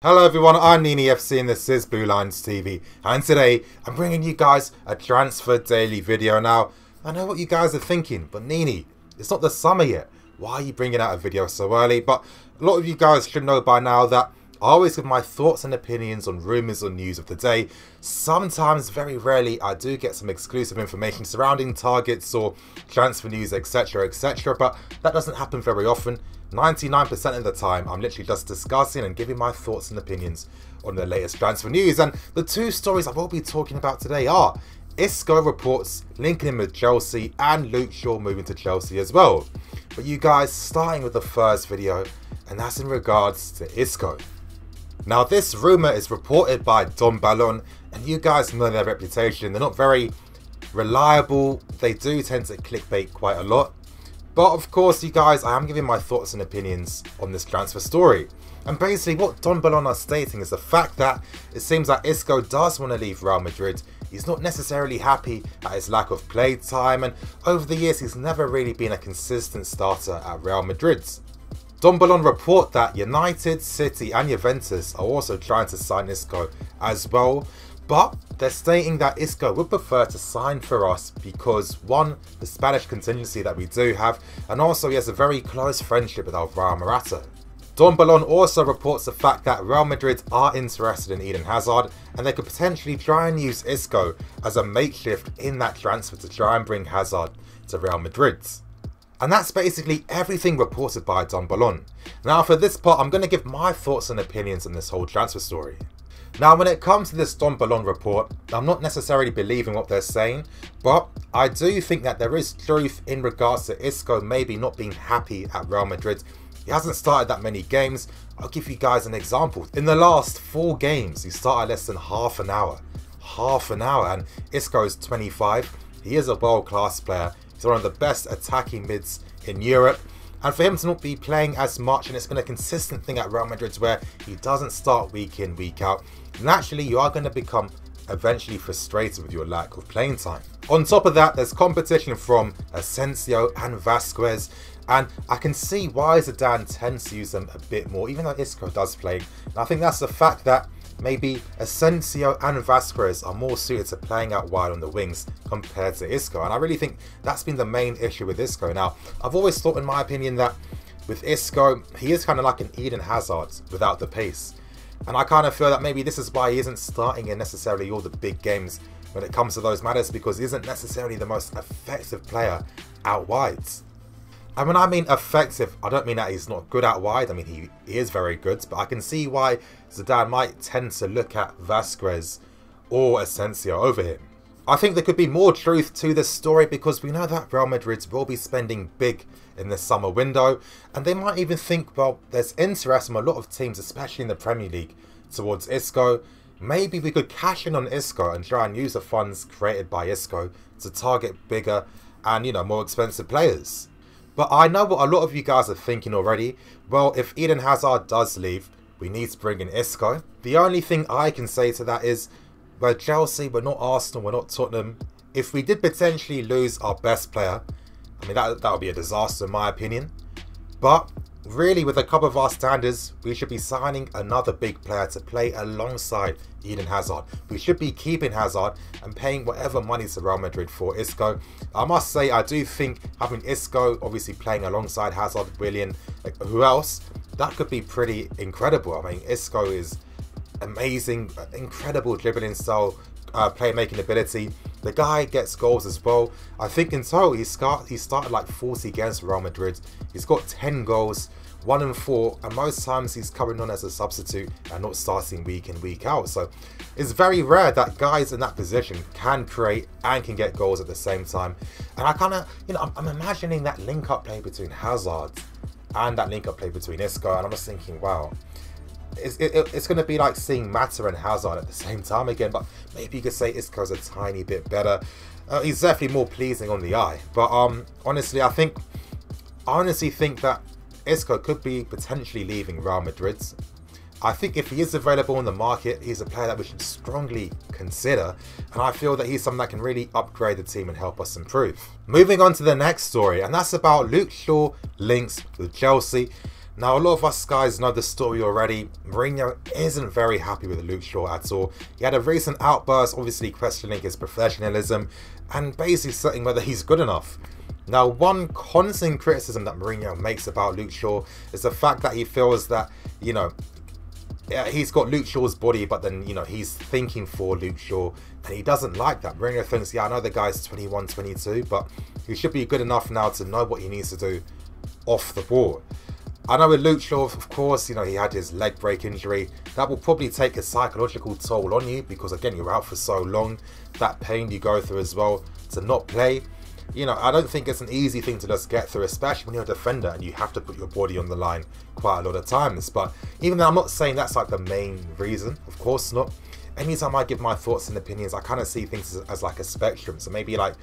Hello everyone, I'm Nini FC and this is Blue Lines TV, and today I'm bringing you guys a transfer daily video. Now, I know what you guys are thinking, but Nini, it's not the summer yet. Why are you bringing out a video so early? But a lot of you guys should know by now that I always give my thoughts and opinions on rumours or news of the day. Sometimes, very rarely, I do get some exclusive information surrounding targets or transfer news, etc, etc, but that doesn't happen very often. 99% of the time, I'm literally just discussing and giving my thoughts and opinions on the latest transfer news. And the two stories I will be talking about today are ISCO reports linking him with Chelsea and Luke Shaw moving to Chelsea as well. But you guys, starting with the first video, and that's in regards to ISCO. Now, this rumour is reported by Don Ballon, and you guys know their reputation. They're not very reliable. They do tend to clickbait quite a lot. But of course, you guys, I am giving my thoughts and opinions on this transfer story. And basically what Don Ballon are stating is the fact that it seems that Isco does want to leave Real Madrid. He's not necessarily happy at his lack of play time, and over the years he's never really been a consistent starter at Real Madrid. Don Ballon report that United, City and Juventus are also trying to sign Isco as well. But they're stating that Isco would prefer to sign for us because, one, the Spanish contingency that we do have, and also he has a very close friendship with Alvaro Morata. Don Ballon also reports the fact that Real Madrid are interested in Eden Hazard, and they could potentially try and use Isco as a makeshift in that transfer to try and bring Hazard to Real Madrid. And that's basically everything reported by Don Ballon. Now for this part, I'm going to give my thoughts and opinions on this whole transfer story. Now, when it comes to this Don Ballon report, I'm not necessarily believing what they're saying, but I do think that there is truth in regards to Isco maybe not being happy at Real Madrid. He hasn't started that many games. I'll give you guys an example. In the last 4 games, he started less than half an hour. Half an hour, and Isco is 25. He is a world-class player. He's one of the best attacking mids in Europe. And for him to not be playing as much, and it's been a consistent thing at Real Madrid where he doesn't start week in, week out, naturally you are going to become eventually frustrated with your lack of playing time. On top of that, there's competition from Asensio and Vasquez, and I can see why Zidane tends to use them a bit more, even though Isco does play. And I think that's the fact that maybe Asensio and Vasquez are more suited to playing out wide on the wings compared to Isco, and I really think that's been the main issue with Isco. Now, I've always thought, in my opinion, that with Isco, he is kind of like an Eden Hazard without the pace. And I kind of feel that maybe this is why he isn't starting in necessarily all the big games when it comes to those matters, because he isn't necessarily the most effective player out wide. And when I mean effective, I don't mean that he's not good out wide. I mean, he is very good, but I can see why Zidane might tend to look at Vasquez or Asensio over him. I think there could be more truth to this story because we know that Real Madrid will be spending big in this summer window, and they might even think, well, there's interest from a lot of teams, especially in the Premier League, towards Isco. Maybe we could cash in on Isco and try and use the funds created by Isco to target bigger and, you know, more expensive players. But I know what a lot of you guys are thinking already. Well, if Eden Hazard does leave, we need to bring in Isco. The only thing I can say to that is, we're Chelsea, we're not Arsenal, we're not Tottenham. If we did potentially lose our best player, I mean, that would be a disaster in my opinion. But really, with a couple of our standards, we should be signing another big player to play alongside Eden Hazard. We should be keeping Hazard and paying whatever money to Real Madrid for Isco. I must say, I do think having Isco obviously playing alongside Hazard, Willian, like who else, that could be pretty incredible. I mean, Isco is amazing, incredible dribbling style, playmaking ability. The guy gets goals as well. I think in total he started like 40 games for Real Madrid. He's got 10 goals, 1 in 4, and most times he's coming on as a substitute and not starting week in, week out. So it's very rare that guys in that position can create and can get goals at the same time. And I kind of, you know, I'm imagining that link-up play between Hazard and that link-up play between Isco, and I'm just thinking, wow, it's going to be like seeing Mata and Hazard at the same time again, but maybe you could say Isco's a tiny bit better. He's definitely more pleasing on the eye, but honestly, I honestly think that Isco could be potentially leaving Real Madrid. I think if he is available on the market, he's a player that we should strongly consider, and I feel that he's someone that can really upgrade the team and help us improve. Moving on to the next story, and that's about Luke Shaw links with Chelsea. Now, a lot of us guys know the story already. Mourinho isn't very happy with Luke Shaw at all. He had a recent outburst, obviously questioning his professionalism and basically saying whether he's good enough. Now, one constant criticism that Mourinho makes about Luke Shaw is the fact that he feels that, you know, he's got Luke Shaw's body, but then, you know, he's thinking for Luke Shaw, and he doesn't like that. Mourinho thinks, yeah, I know the guy's 21, 22, but he should be good enough now to know what he needs to do off the ball. I know with Luke Shaw, of course, you know, he had his leg break injury. That will probably take a psychological toll on you because, again, you're out for so long. That pain you go through as well to not play. You know, I don't think it's an easy thing to just get through, especially when you're a defender and you have to put your body on the line quite a lot of times. But even though I'm not saying that's like the main reason, of course not. Anytime I give my thoughts and opinions, I kind of see things as like a spectrum. So maybe like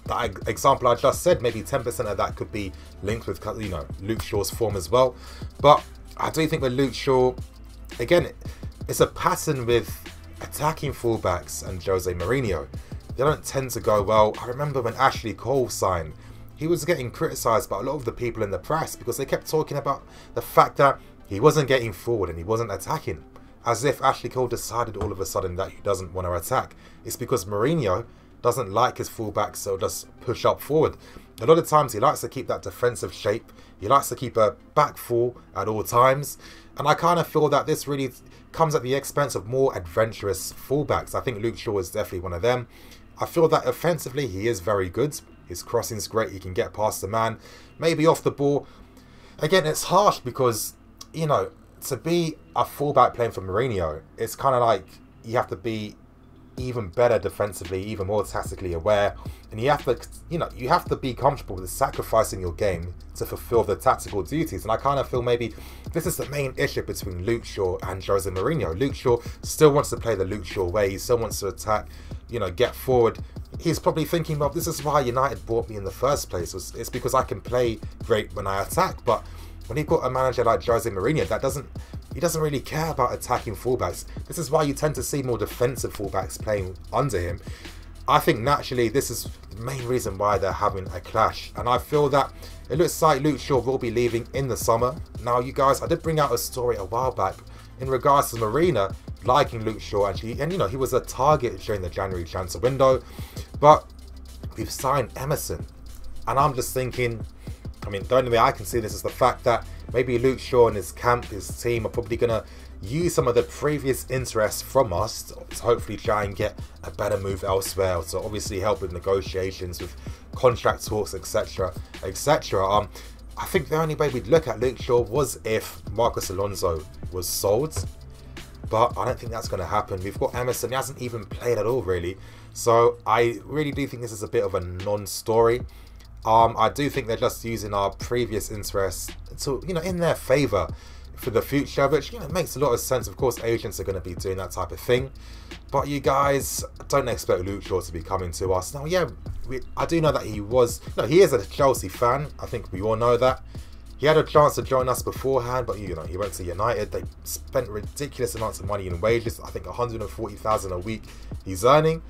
that example I just said, maybe 10% of that could be linked with, you know, Luke Shaw's form as well. But I do think with Luke Shaw, again, it's a pattern with attacking fullbacks and Jose Mourinho. They don't tend to go well. I remember when Ashley Cole signed, he was getting criticised by a lot of the people in the press because they kept talking about the fact that he wasn't getting forward and he wasn't attacking. As if Ashley Cole decided all of a sudden that he doesn't want to attack. It's because Mourinho doesn't like his fullbacks, so just push up forward. A lot of times he likes to keep that defensive shape. He likes to keep a back four at all times. And I kind of feel that this really comes at the expense of more adventurous fullbacks. I think Luke Shaw is definitely one of them. I feel that offensively he is very good. His crossing's great. He can get past the man. Maybe off the ball. Again, it's harsh because, you know, to be a fullback playing for Mourinho, it's kind of like you have to be even better defensively, even more tactically aware, and you have to, you know, you have to be comfortable with sacrificing your game to fulfill the tactical duties. And I kind of feel maybe this is the main issue between Luke Shaw and Jose Mourinho. Luke Shaw still wants to play the Luke Shaw way. He still wants to attack, you know, get forward. He's probably thinking, well, this is why United bought me in the first place. It's because I can play great when I attack. But when you've got a manager like Jose Mourinho, he doesn't really care about attacking fullbacks. This is why you tend to see more defensive fullbacks playing under him. I think naturally this is the main reason why they're having a clash. And I feel that it looks like Luke Shaw will be leaving in the summer. Now, you guys, I did bring out a story a while back in regards to Mourinho liking Luke Shaw. And you know, he was a target during the January transfer window. But we've signed Emerson. And I'm just thinking, I mean, the only way I can see this is the fact that maybe Luke Shaw and his camp, his team, are probably going to use some of the previous interest from us to hopefully try and get a better move elsewhere, to obviously help with negotiations, with contract talks, etc, etc. I think the only way we'd look at Luke Shaw was if Marcos Alonso was sold, but I don't think that's going to happen. We've got Emerson. He hasn't even played at all, really. So I really do think this is a bit of a non-story. I do think they're just using our previous interests to, you know, in their favour for the future, which, you know, makes a lot of sense. Of course, agents are going to be doing that type of thing. But you guys, don't expect Luke Shaw to be coming to us. Now, yeah, I do know that he is a Chelsea fan. I think we all know that. He had a chance to join us beforehand, but, you know, he went to United. They spent ridiculous amounts of money in wages. I think 140,000 a week he's earning.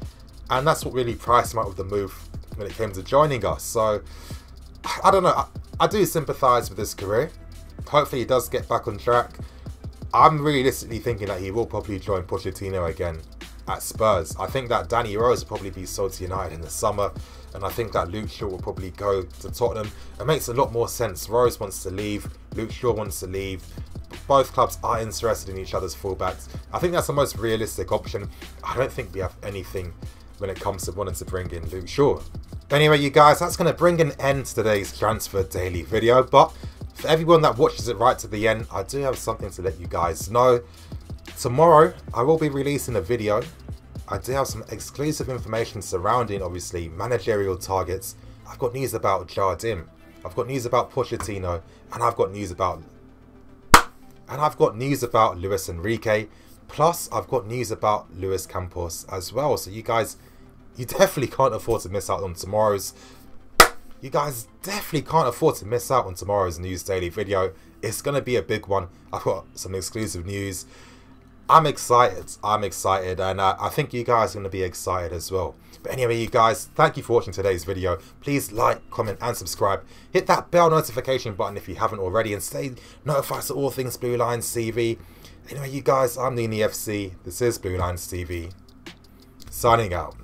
And that's what really priced him out with the move when it came to joining us. So I don't know, I do sympathise with his career. Hopefully he does get back on track. I'm realistically thinking that he will probably join Pochettino again at Spurs. I think that Danny Rose will probably be sold to United in the summer, and I think that Luke Shaw will probably go to Tottenham. It makes a lot more sense. Rose wants to leave, Luke Shaw wants to leave. Both clubs are interested in each other's fullbacks. I think that's the most realistic option. I don't think we have anything when it comes to wanting to bring in Luke Shaw. Anyway, you guys, that's going to bring an end to today's Transfer Daily video. But for everyone that watches it right to the end, I do have something to let you guys know. Tomorrow, I will be releasing a video. I do have some exclusive information surrounding, obviously, managerial targets. I've got news about Jardim. I've got news about Pochettino. And I've got news about Luis Enrique. Plus, I've got news about Luis Campos as well. So you guys, you definitely can't afford to miss out on tomorrow's. You guys definitely can't afford to miss out on tomorrow's News Daily video. It's going to be a big one. I've got some exclusive news. I'm excited. I'm excited, and I think you guys are going to be excited as well. But anyway, you guys, thank you for watching today's video. Please like, comment, and subscribe. Hit that bell notification button if you haven't already, and stay notified to all things Blue Lines TV. Anyway, you guys, I'm Nini FC. This is Blue Lines TV. Signing out.